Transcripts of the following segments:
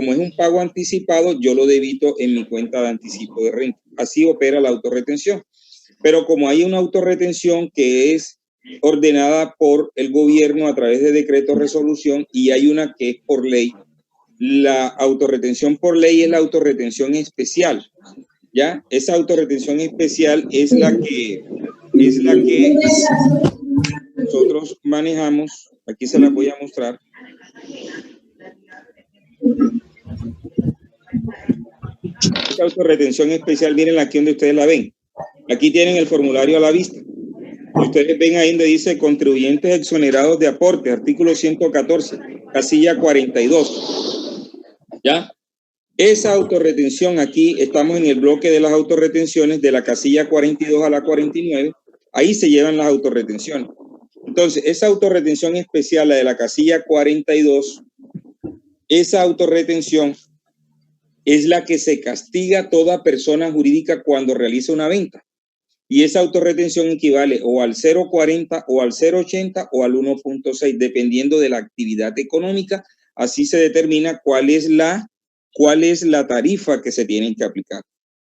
como es un pago anticipado, yo lo debito en mi cuenta de anticipo de renta. Así opera la autorretención. Pero como hay una autorretención que es ordenada por el gobierno a través de decreto resolución y hay una que es por ley, la autorretención por ley es la autorretención especial, ¿ya? Esa autorretención especial es la que nosotros manejamos. Aquí se la voy a mostrar. Esta autorretención especial, miren aquí donde ustedes la ven. Aquí tienen el formulario a la vista. Ustedes ven ahí donde dice contribuyentes exonerados de aporte, artículo 114, casilla 42. ¿Ya? Esa autorretención, aquí estamos en el bloque de las autorretenciones de la casilla 42 a la 49. Ahí se llevan las autorretenciones. Entonces, esa autorretención especial, la de la casilla 42, esa autorretención es la que se castiga a toda persona jurídica cuando realiza una venta. Y esa autorretención equivale o al 0,40 o al 0,80 o al 1,6, dependiendo de la actividad económica. Así se determina cuál es la tarifa que se tienen que aplicar.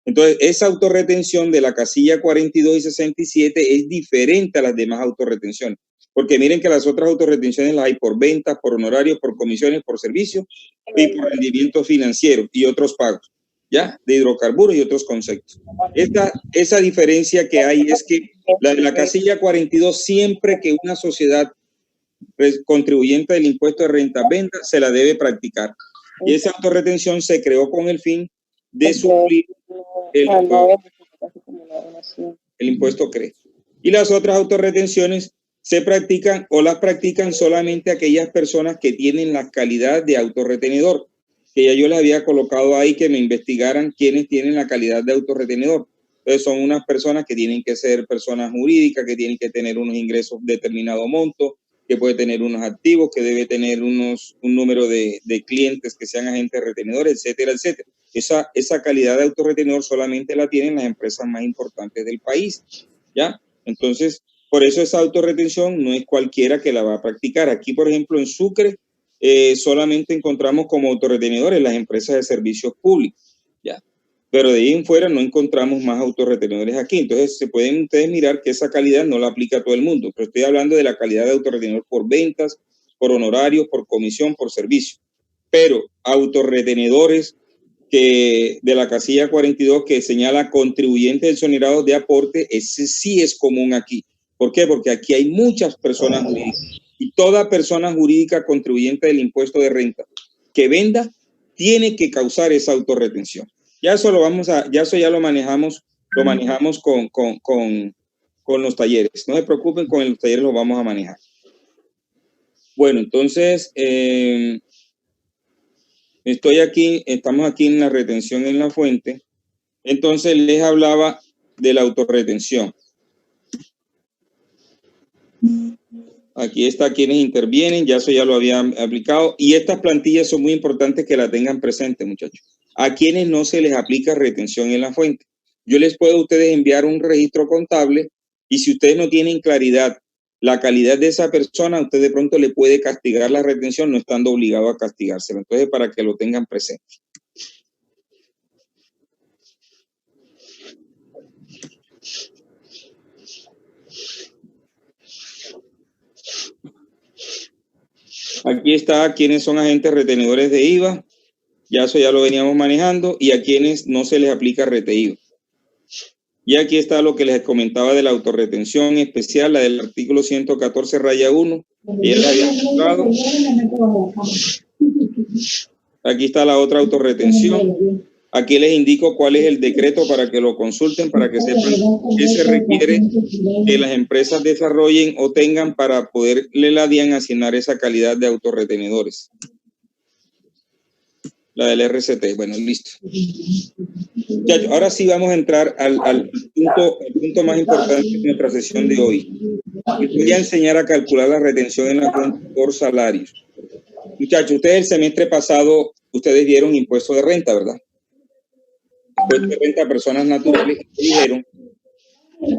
Entonces, esa autorretención de la casilla 42 y 67 es diferente a las demás autorretenciones. Porque miren que las otras autorretenciones las hay por ventas, por honorarios, por comisiones, por servicios y por rendimientos financieros y otros pagos, ¿ya? De hidrocarburos y otros conceptos. Esa diferencia que hay es que la de la casilla 42, siempre que una sociedad contribuyente del impuesto de renta-venta se la debe practicar. Y esa autorretención se creó con el fin de suplir el impuesto CRE. Y las otras autorretenciones se practican o las practican solamente aquellas personas que tienen la calidad de autorretenedor, que ya yo les había colocado ahí que me investigaran quiénes tienen la calidad de autorretenedor. Entonces son unas personas que tienen que ser personas jurídicas, que tienen que tener unos ingresos de determinado monto, que puede tener unos activos, que debe tener un número de clientes que sean agentes retenedores, etcétera, etcétera. Esa calidad de autorretenedor solamente la tienen las empresas más importantes del país, ¿ya? Entonces, por eso esa autorretención no es cualquiera que la va a practicar. Aquí, por ejemplo, en Sucre, solamente encontramos como autorretenedores las empresas de servicios públicos, ¿ya? Pero de ahí en fuera no encontramos más autorretenedores aquí. Entonces, se pueden ustedes mirar que esa calidad no la aplica a todo el mundo. Pero estoy hablando de la calidad de autorretenedor por ventas, por honorarios, por comisión, por servicio. Pero autorretenedores que de la casilla 42 que señala contribuyentes exonerados de aporte, ese sí es común aquí. ¿Por qué? Porque aquí hay muchas personas jurídicas. Y toda persona jurídica contribuyente del impuesto de renta que venda tiene que causar esa autorretención. Ya eso ya lo manejamos con los talleres. No se preocupen, con los talleres lo vamos a manejar. Bueno, entonces, estamos aquí en la retención en la fuente. Entonces les hablaba de la autorretención. Aquí está quienes intervienen, ya eso ya lo había aplicado. Y estas plantillas son muy importantes que la tengan presente, muchachos. A quienes no se les aplica retención en la fuente. Yo les puedo a ustedes enviar un registro contable y si ustedes no tienen claridad la calidad de esa persona, usted de pronto le puede castigar la retención no estando obligado a castigárselo. Entonces, para que lo tengan presente. Aquí está quiénes son agentes retenedores de IVA. Ya eso ya lo veníamos manejando. Y a quienes no se les aplica RTI. Y aquí está lo que les comentaba de la autorretención especial, la del artículo 114 raya 1. Ya la había mostrado. Aquí está la otra autorretención. Aquí les indico cuál es el decreto para que lo consulten, para que sepan qué se requiere que las empresas desarrollen o tengan para poderle la DIAN asignar esa calidad de autorretenedores. La del RCT. Bueno, listo. Ya, ahora sí vamos a entrar al punto más importante de nuestra sesión de hoy. Les voy a enseñar a calcular la retención en la cuenta por salarios. Muchachos, ustedes el semestre pasado, ustedes dieron impuesto de renta, ¿verdad? Impuesto de renta a personas naturales. Dijeron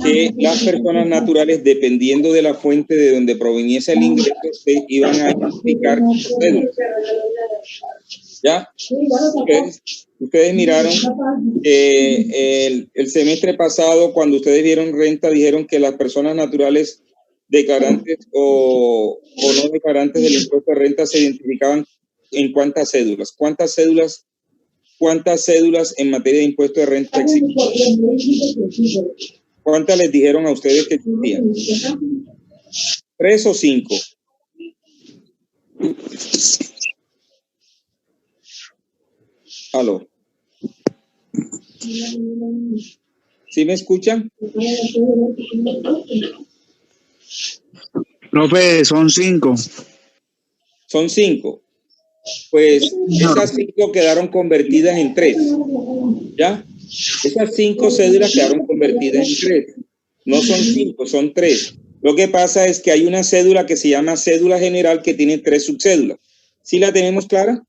que las personas naturales, dependiendo de la fuente de donde proveniese el ingreso, se iban a identificar cédulas. ¿Ya? Ustedes miraron el semestre pasado, cuando ustedes vieron renta, dijeron que las personas naturales declarantes o no declarantes del impuesto de renta se identificaban en cuántas cédulas. ¿Cuántas cédulas en materia de impuesto de renta existen? ¿Cuántas les dijeron a ustedes que existían? ¿3 o 5? Aló. ¿Sí me escuchan? Profe, son 5. Son 5. Pues esas 5 quedaron convertidas en 3. ¿Ya? Esas 5 cédulas quedaron convertidas en 3. No son 5, son 3. Lo que pasa es que hay una cédula que se llama cédula general que tiene 3 subcédulas. ¿Sí la tenemos clara?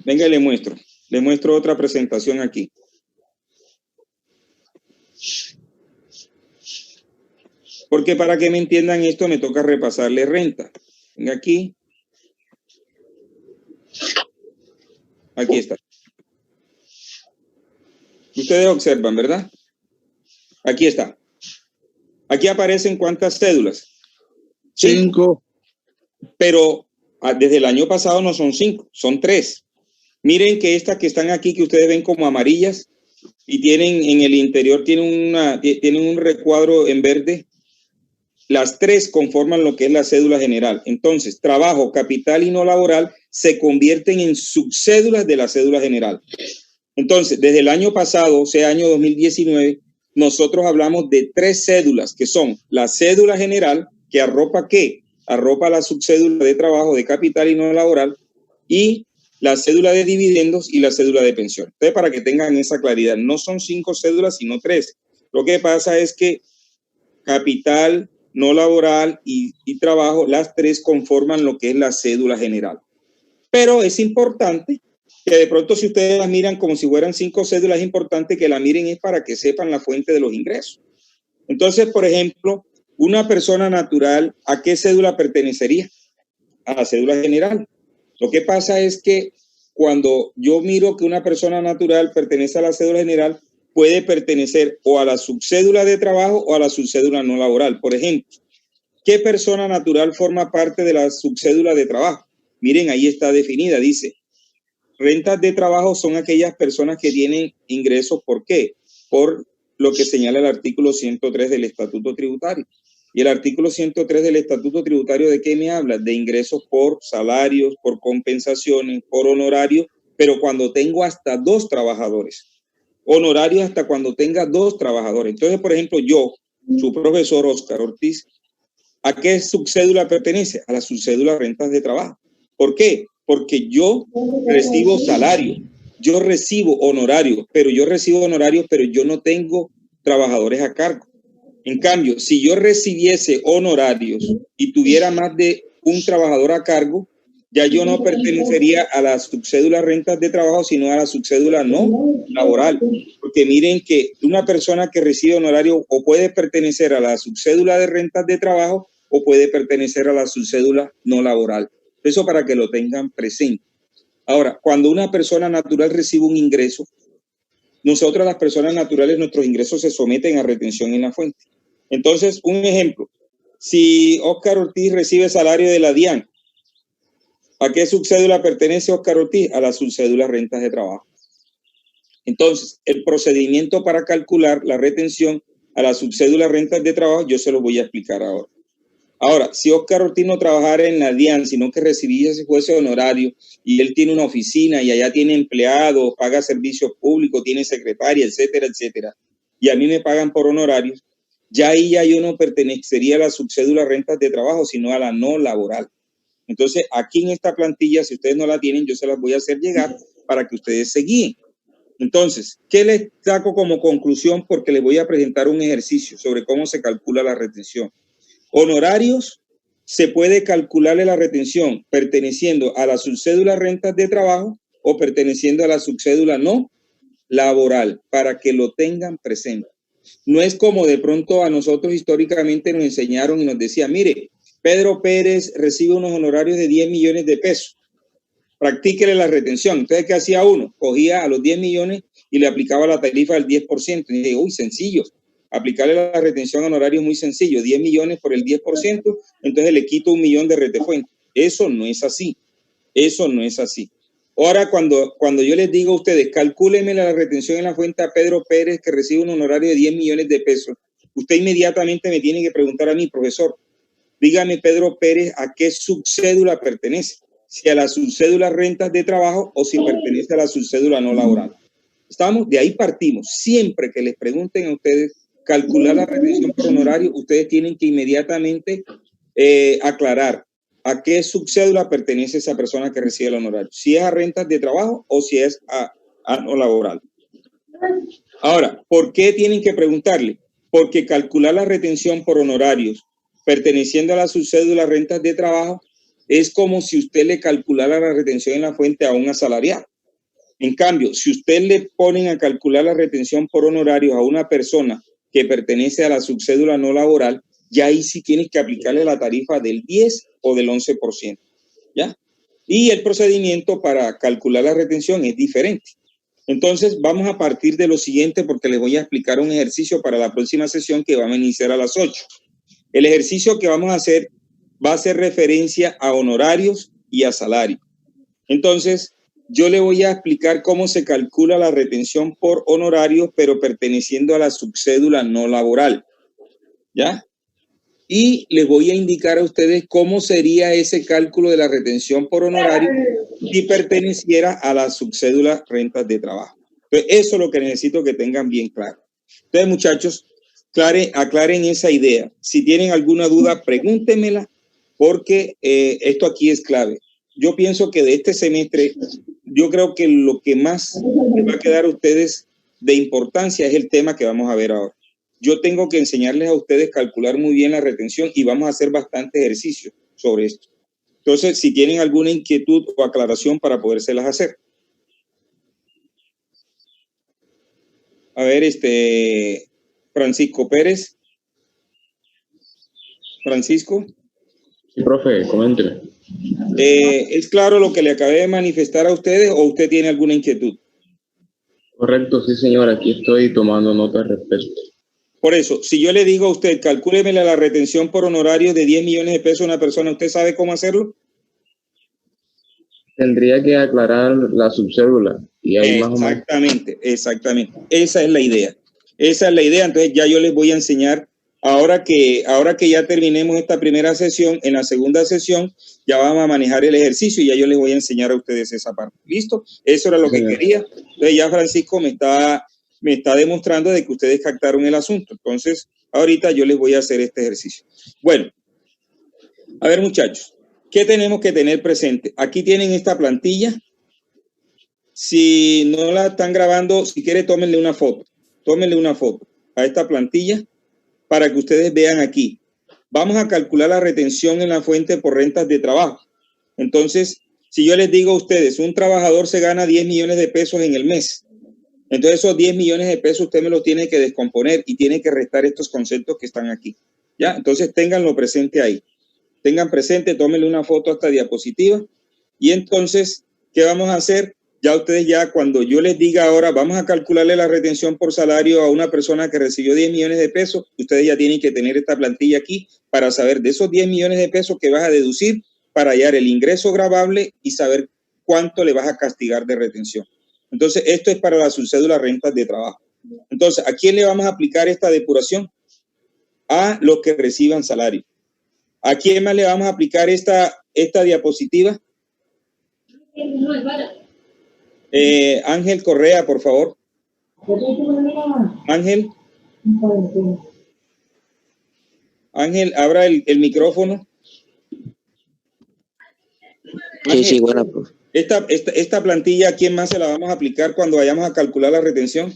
Venga, le muestro otra presentación aquí. Porque para que me entiendan esto me toca repasarle renta. Venga aquí. Aquí está. Ustedes observan, ¿verdad? Aquí está. Aquí aparecen cuántas cédulas. 5. Pero desde el año pasado no son 5, son 3. Miren que estas que están aquí, que ustedes ven como amarillas, y tienen en el interior, tienen un recuadro en verde. Las 3 conforman lo que es la cédula general. Entonces, trabajo, capital y no laboral se convierten en subcédulas de la cédula general. Entonces, desde el año pasado, o sea, año 2019, nosotros hablamos de 3 cédulas, que son la cédula general, que arropa ¿qué? Arropa la subcédula de trabajo, de capital y no laboral, y la cédula de dividendos y la cédula de pensión. Entonces, para que tengan esa claridad, no son 5 cédulas, sino 3. Lo que pasa es que capital, no laboral y trabajo, las 3 conforman lo que es la cédula general. Pero es importante que de pronto, si ustedes las miran como si fueran 5 cédulas, es importante que la miren es para que sepan la fuente de los ingresos. Entonces, por ejemplo, una persona natural, ¿a qué cédula pertenecería? A la cédula general. Lo que pasa es que cuando yo miro que una persona natural pertenece a la cédula general, puede pertenecer o a la subcédula de trabajo o a la subcédula no laboral. Por ejemplo, ¿qué persona natural forma parte de la subcédula de trabajo? Miren, ahí está definida, dice, rentas de trabajo son aquellas personas que tienen ingresos, ¿por qué? Por lo que señala el artículo 103 del Estatuto Tributario. Y el artículo 103 del Estatuto Tributario, ¿de qué me habla? De ingresos por salarios, por compensaciones, por honorarios, pero cuando tengo hasta 2 trabajadores. Honorarios hasta cuando tenga 2 trabajadores. Entonces, por ejemplo, yo, su profesor Oscar Ortiz, ¿a qué subcédula pertenece? A la subcédula rentas de trabajo. ¿Por qué? Porque yo recibo salario, yo recibo honorarios, pero yo no tengo trabajadores a cargo. En cambio, si yo recibiese honorarios y tuviera más de un trabajador a cargo, ya yo no pertenecería a la subcédula rentas de trabajo, sino a la subcédula no laboral. Porque miren que una persona que recibe honorario o puede pertenecer a la subcédula de rentas de trabajo o puede pertenecer a la subcédula no laboral. Eso para que lo tengan presente. Ahora, cuando una persona natural recibe un ingreso, nosotros las personas naturales, nuestros ingresos se someten a retención en la fuente. Entonces, un ejemplo, si Oscar Ortiz recibe salario de la DIAN, ¿a qué subcédula pertenece Oscar Ortiz? A la subcédula rentas de trabajo. Entonces, el procedimiento para calcular la retención a la subcédula rentas de trabajo, yo se lo voy a explicar ahora. Ahora, si Oscar Ortiz no trabajara en la DIAN, sino que recibiese ese honorario y él tiene una oficina y allá tiene empleados, paga servicios públicos, tiene secretaria, etcétera, etcétera, y a mí me pagan por honorarios, ya ahí ya yo no pertenecería a la subcédula rentas de trabajo, sino a la no laboral. Entonces, aquí en esta plantilla, si ustedes no la tienen, yo se las voy a hacer llegar para que ustedes se guíen. Entonces, ¿qué les saco como conclusión? Porque les voy a presentar un ejercicio sobre cómo se calcula la retención. Honorarios, se puede calcularle la retención perteneciendo a la subcédula rentas de trabajo o perteneciendo a la subcédula no laboral, para que lo tengan presente. No es como de pronto a nosotros históricamente nos enseñaron y nos decían, mire, Pedro Pérez recibe unos honorarios de 10 millones de pesos. Practíquele la retención. Entonces, ¿qué hacía uno? Cogía a los 10 millones y le aplicaba la tarifa del 10%. Y dije, uy, sencillo. Aplicarle la retención a honorario es muy sencillo. 10 millones por el 10%, entonces le quito 1 millón de retefuente. Eso no es así. Eso no es así. Ahora, cuando yo les digo a ustedes, calcúlenme la retención en la fuente a Pedro Pérez, que recibe un honorario de 10 millones de pesos, usted inmediatamente me tiene que preguntar a mí, profesor, dígame, Pedro Pérez, ¿a qué subcédula pertenece? Si a la subcédula rentas de trabajo o si pertenece a la subcédula no laboral. ¿Estamos? De ahí partimos. Siempre que les pregunten a ustedes calcular la retención por honorario, ustedes tienen que inmediatamente aclarar a qué subcédula pertenece esa persona que recibe el honorario. Si es a rentas de trabajo o si es a no laboral. Ahora, ¿por qué tienen que preguntarle? Porque calcular la retención por honorarios perteneciendo a la subcédula rentas de trabajo es como si usted le calculara la retención en la fuente a un asalariado. En cambio, si usted le ponen a calcular la retención por honorarios a una persona que pertenece a la subcédula no laboral, ya ahí sí tienes que aplicarle la tarifa del 10 o del 11%, ¿ya? Y el procedimiento para calcular la retención es diferente. Entonces, vamos a partir de lo siguiente porque les voy a explicar un ejercicio para la próxima sesión que vamos a iniciar a las 8. El ejercicio que vamos a hacer va a hacer referencia a honorarios y a salario. Entonces, yo le voy a explicar cómo se calcula la retención por honorarios, pero perteneciendo a la subcédula no laboral, ¿ya? Y les voy a indicar a ustedes cómo sería ese cálculo de la retención por honorario si perteneciera a la subcédula rentas de trabajo. Entonces, eso es lo que necesito que tengan bien claro. Entonces, muchachos, aclaren esa idea. Si tienen alguna duda, pregúntenmela, porque esto aquí es clave. Yo pienso que de este semestre, yo creo que lo que más les va a quedar a ustedes de importancia es el tema que vamos a ver ahora. Yo tengo que enseñarles a ustedes a calcular muy bien la retención y vamos a hacer bastante ejercicio sobre esto. Entonces, si tienen alguna inquietud o aclaración para podérselas hacer. A ver, Francisco Pérez. Francisco. Sí, profe, coménteme. ¿Es claro lo que le acabé de manifestar a ustedes o usted tiene alguna inquietud? Correcto, sí, señor. Aquí estoy tomando nota al respecto. Por eso, si yo le digo a usted, calcúleme la retención por honorarios de 10 millones de pesos a una persona, ¿usted sabe cómo hacerlo? Tendría que aclarar la subcédula. Y ahí más o menos. Exactamente, exactamente. Esa es la idea. Esa es la idea. Entonces ya yo les voy a enseñar, ahora que ya terminemos esta primera sesión, en la segunda sesión ya vamos a manejar el ejercicio y ya yo les voy a enseñar a ustedes esa parte. ¿Listo? Eso era lo que quería. Entonces ya Francisco me está demostrando de que ustedes captaron el asunto. Entonces, ahorita yo les voy a hacer este ejercicio. Bueno, a ver, muchachos, ¿qué tenemos que tener presente? Aquí tienen esta plantilla. Si no la están grabando, si quiere, tómenle una foto. Tómenle una foto a esta plantilla para que ustedes vean aquí. Vamos a calcular la retención en la fuente por rentas de trabajo. Entonces, si yo les digo a ustedes, un trabajador se gana 10 millones de pesos en el mes. Entonces, esos 10 millones de pesos usted me los tiene que descomponer y tiene que restar estos conceptos que están aquí. ¿Ya? Entonces, ténganlo presente ahí. Tengan presente, tómenle una foto a esta diapositiva. Y entonces, ¿qué vamos a hacer? Ya ustedes cuando yo les diga ahora, vamos a calcularle la retención por salario a una persona que recibió 10 millones de pesos, ustedes ya tienen que tener esta plantilla aquí para saber de esos 10 millones de pesos que vas a deducir para hallar el ingreso gravable y saber cuánto le vas a castigar de retención. Entonces, esto es para la subcédula rentas de trabajo. Entonces, ¿a quién le vamos a aplicar esta depuración? A los que reciban salario. ¿A quién más le vamos a aplicar esta diapositiva? Ángel Correa, por favor. Ángel. Ángel, abra el micrófono. Ángel, sí, bueno, pues. Esta plantilla, ¿a quién más se la vamos a aplicar cuando vayamos a calcular la retención?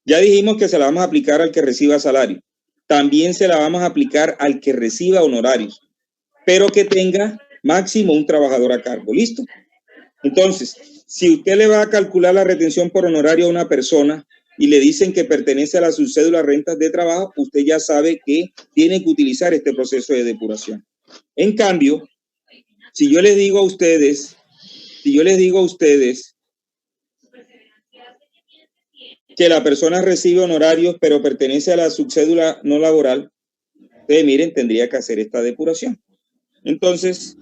Ya dijimos que se la vamos a aplicar al que reciba salario. También se la vamos a aplicar al que reciba honorarios, pero que tenga máximo un trabajador a cargo. ¿Listo? Entonces, si usted le va a calcular la retención por honorario a una persona, y le dicen que pertenece a la subcédula rentas de trabajo, usted ya sabe que tiene que utilizar este proceso de depuración. En cambio, si yo les digo a ustedes que la persona recibe honorarios pero pertenece a la subcédula no laboral, ustedes miren, tendría que hacer esta depuración. Entonces,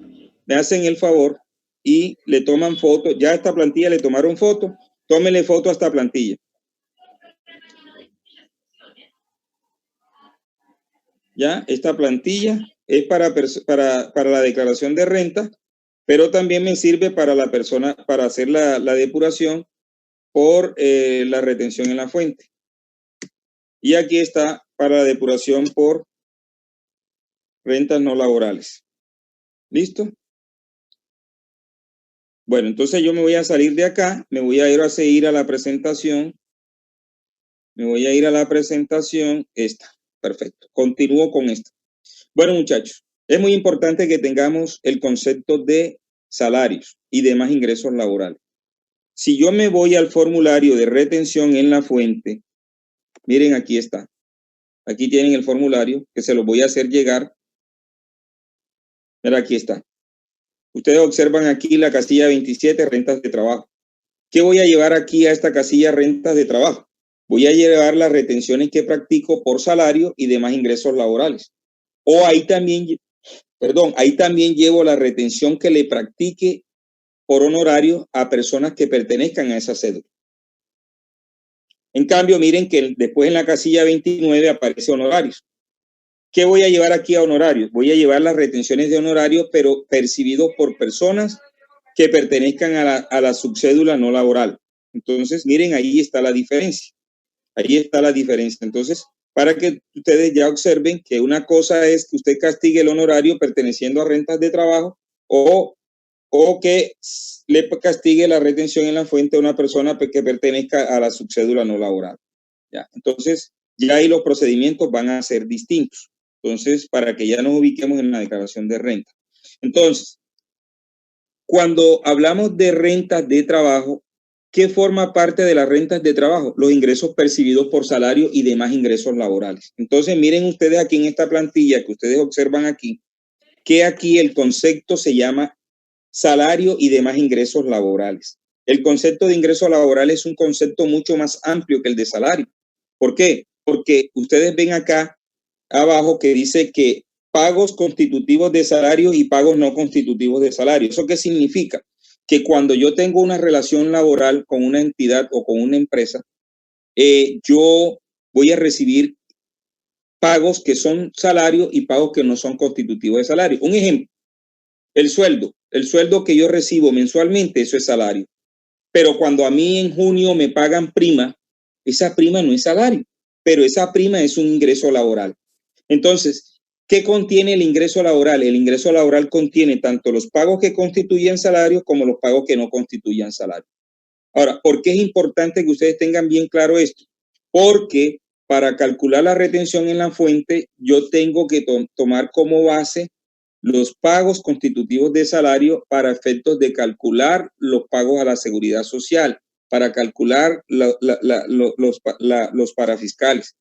me hacen el favor y le toman foto. Ya a esta plantilla le tomaron foto. Tómenle foto a esta plantilla. Ya, esta plantilla es para la declaración de renta, pero también me sirve para la persona, para hacer la depuración por la retención en la fuente. Y aquí está para la depuración por rentas no laborales. ¿Listo? Bueno, entonces yo me voy a salir de acá, me voy a ir a seguir a la presentación. Me voy a ir a la presentación, esta. Perfecto. Continúo con esta. Bueno, muchachos, es muy importante que tengamos el concepto de salarios y demás ingresos laborales. Si yo me voy al formulario de retención en la fuente, miren, aquí está. Aquí tienen el formulario que se los voy a hacer llegar. Mira, aquí está. Ustedes observan aquí la casilla 27, rentas de trabajo. ¿Qué voy a llevar aquí a esta casilla rentas de trabajo? Voy a llevar las retenciones que practico por salario y demás ingresos laborales. O ahí también llevo la retención que le practique por honorario a personas que pertenezcan a esa cédula. En cambio, miren que después en la casilla 29 aparece honorarios. ¿Qué voy a llevar aquí a honorarios? Voy a llevar las retenciones de honorarios, pero percibidos por personas que pertenezcan a la subcédula no laboral. Entonces, miren, ahí está la diferencia. Ahí está la diferencia. Entonces, para que ustedes ya observen que una cosa es que usted castigue el honorario perteneciendo a rentas de trabajo o que le castigue la retención en la fuente a una persona que pertenezca a la subcédula no laboral. ¿Ya? Entonces, ya ahí los procedimientos van a ser distintos. Entonces, para que ya nos ubiquemos en la declaración de renta. Entonces, cuando hablamos de rentas de trabajo, ¿qué forma parte de las rentas de trabajo? Los ingresos percibidos por salario y demás ingresos laborales. Entonces, miren ustedes aquí en esta plantilla que ustedes observan aquí, que aquí el concepto se llama salario y demás ingresos laborales. El concepto de ingreso laboral es un concepto mucho más amplio que el de salario. ¿Por qué? Porque ustedes ven acá abajo que dice que pagos constitutivos de salario y pagos no constitutivos de salario. ¿Eso qué significa? Que cuando yo tengo una relación laboral con una entidad o con una empresa, yo voy a recibir pagos que son salario y pagos que no son constitutivos de salario. Un ejemplo, el sueldo que yo recibo mensualmente, eso es salario. Pero cuando a mí en junio me pagan prima, esa prima no es salario, pero esa prima es un ingreso laboral. Entonces, ¿qué contiene el ingreso laboral? El ingreso laboral contiene tanto los pagos que constituyen salario como los pagos que no constituyen salario. Ahora, ¿por qué es importante que ustedes tengan bien claro esto? Porque para calcular la retención en la fuente, yo tengo que tomar como base los pagos constitutivos de salario para efectos de calcular los pagos a la seguridad social, para calcular los parafiscales.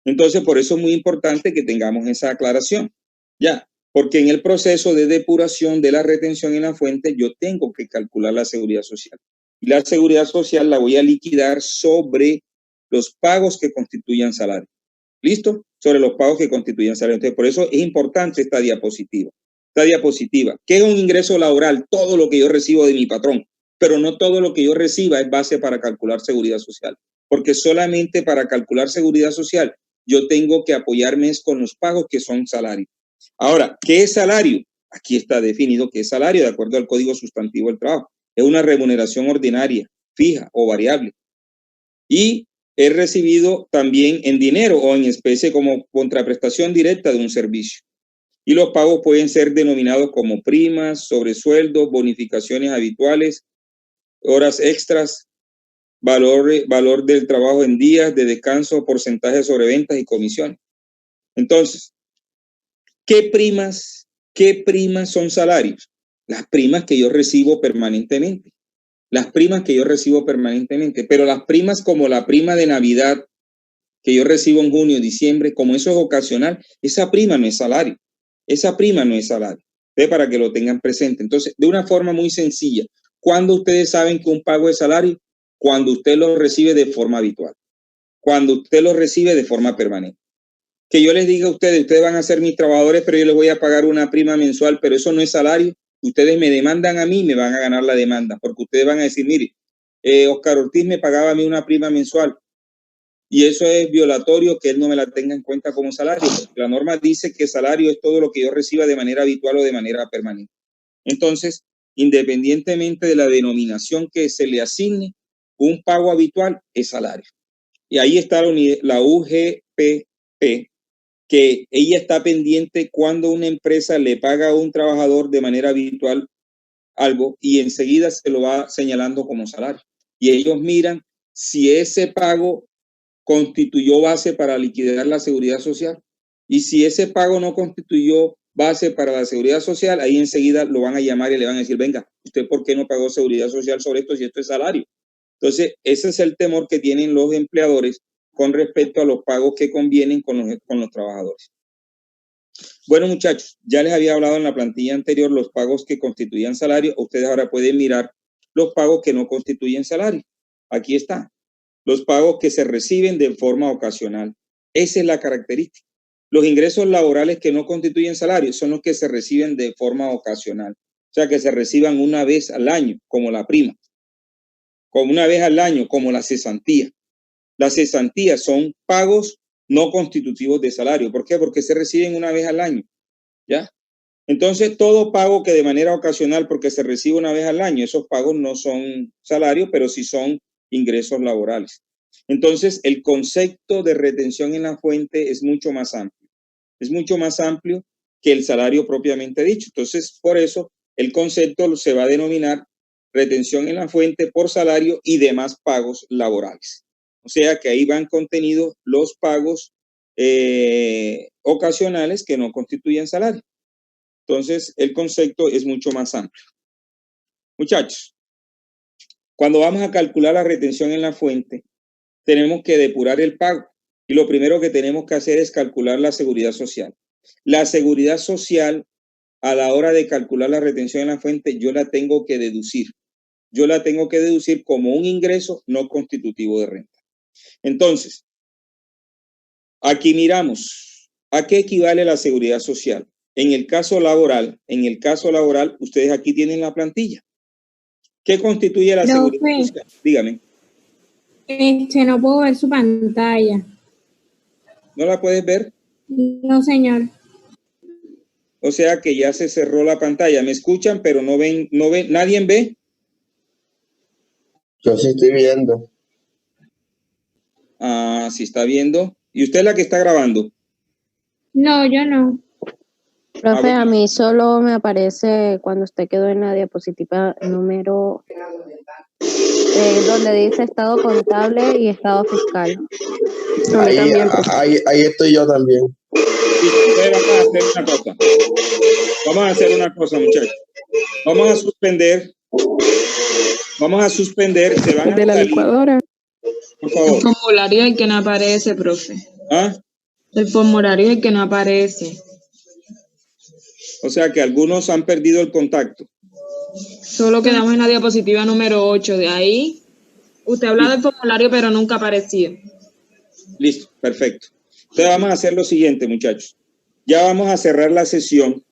Entonces, por eso es muy importante que tengamos esa aclaración, ya, porque en el proceso de depuración de la retención en la fuente, yo tengo que calcular la seguridad social. Y la seguridad social la voy a liquidar sobre los pagos que constituyan salario. ¿Listo? Sobre los pagos que constituyan salario. Entonces, por eso es importante esta diapositiva. Esta diapositiva, ¿qué es un ingreso laboral? Todo lo que yo recibo de mi patrón, pero no todo lo que yo reciba es base para calcular seguridad social, porque solamente para calcular seguridad social yo tengo que apoyarme con los pagos que son salarios. Ahora, ¿qué es salario? Aquí está definido qué es salario de acuerdo al Código Sustantivo del Trabajo. Es una remuneración ordinaria, fija o variable. Y es recibido también en dinero o en especie como contraprestación directa de un servicio. Y los pagos pueden ser denominados como primas, sobresueldos, bonificaciones habituales, horas extras, valor del trabajo en días de descanso, porcentaje sobre ventas y comisiones. Entonces, ¿qué primas son salarios? Las primas que yo recibo permanentemente. Las primas que yo recibo permanentemente, pero las primas como la prima de Navidad que yo recibo en junio, diciembre, como eso es ocasional, esa prima no es salario. Esa prima no es salario. Entonces, para que lo tengan presente. Entonces, de una forma muy sencilla, ¿cuándo ustedes saben que un pago es salario? Cuando usted lo recibe de forma habitual. Cuando usted lo recibe de forma permanente. Que yo les diga a ustedes van a ser mis trabajadores, pero yo les voy a pagar una prima mensual, pero eso no es salario. Ustedes me demandan a mí, me van a ganar la demanda, porque ustedes van a decir, mire, Oscar Ortiz me pagaba a mí una prima mensual, y eso es violatorio que él no me la tenga en cuenta como salario, porque la norma dice que salario es todo lo que yo reciba de manera habitual o de manera permanente. Entonces, independientemente de la denominación que se le asigne, un pago habitual es salario. Y ahí está la UGPP, que ella está pendiente cuando una empresa le paga a un trabajador de manera habitual algo y enseguida se lo va señalando como salario. Y ellos miran si ese pago constituyó base para liquidar la seguridad social. Y si ese pago no constituyó base para la seguridad social, ahí enseguida lo van a llamar y le van a decir, venga, ¿usted por qué no pagó seguridad social sobre esto si esto es salario? Entonces, ese es el temor que tienen los empleadores con respecto a los pagos que convienen con los trabajadores. Bueno, muchachos, ya les había hablado en la plantilla anterior los pagos que constituían salario. Ustedes ahora pueden mirar los pagos que no constituyen salario. Aquí está. Los pagos que se reciben de forma ocasional. Esa es la característica. Los ingresos laborales que no constituyen salario son los que se reciben de forma ocasional. O sea, que se reciban una vez al año, como la prima. Como una vez al año, como la cesantía. Las cesantías son pagos no constitutivos de salario. ¿Por qué? Porque se reciben una vez al año. ¿Ya? Entonces, todo pago que de manera ocasional, porque se recibe una vez al año, esos pagos no son salarios, pero sí son ingresos laborales. Entonces, el concepto de retención en la fuente es mucho más amplio. Es mucho más amplio que el salario propiamente dicho. Entonces, por eso, el concepto se va a denominar retención en la fuente por salario y demás pagos laborales. O sea que ahí van contenidos los pagos ocasionales que no constituyen salario. Entonces, el concepto es mucho más amplio. Muchachos, cuando vamos a calcular la retención en la fuente, tenemos que depurar el pago. Y lo primero que tenemos que hacer es calcular la seguridad social. La seguridad social, a la hora de calcular la retención en la fuente, yo la tengo que deducir. Yo la tengo que deducir como un ingreso no constitutivo de renta. Entonces, aquí miramos, ¿a qué equivale la seguridad social? En el caso laboral, ustedes aquí tienen la plantilla. ¿Qué constituye la seguridad social? Dígame. No puedo ver su pantalla. ¿No la puedes ver? No, señor. O sea que ya se cerró la pantalla. Me escuchan, pero no ven, ¿nadie ve? Yo sí estoy viendo. Ah, sí está viendo. ¿Y usted es la que está grabando? No, yo no. Profe, a mí solo me aparece cuando usted quedó en la diapositiva número donde dice estado contable y estado fiscal. Ahí estoy yo también. Vamos a hacer una cosa, muchachos. Vamos a suspender. Se van a de la licuadora. Por favor. El formulario es el que no aparece, profe. ¿Ah? El formulario es el que no aparece. O sea que algunos han perdido el contacto. Solo quedamos en la diapositiva número 8. De ahí, usted habla del formulario, pero nunca aparecía. Listo, perfecto. Entonces vamos a hacer lo siguiente, muchachos. Ya vamos a cerrar la sesión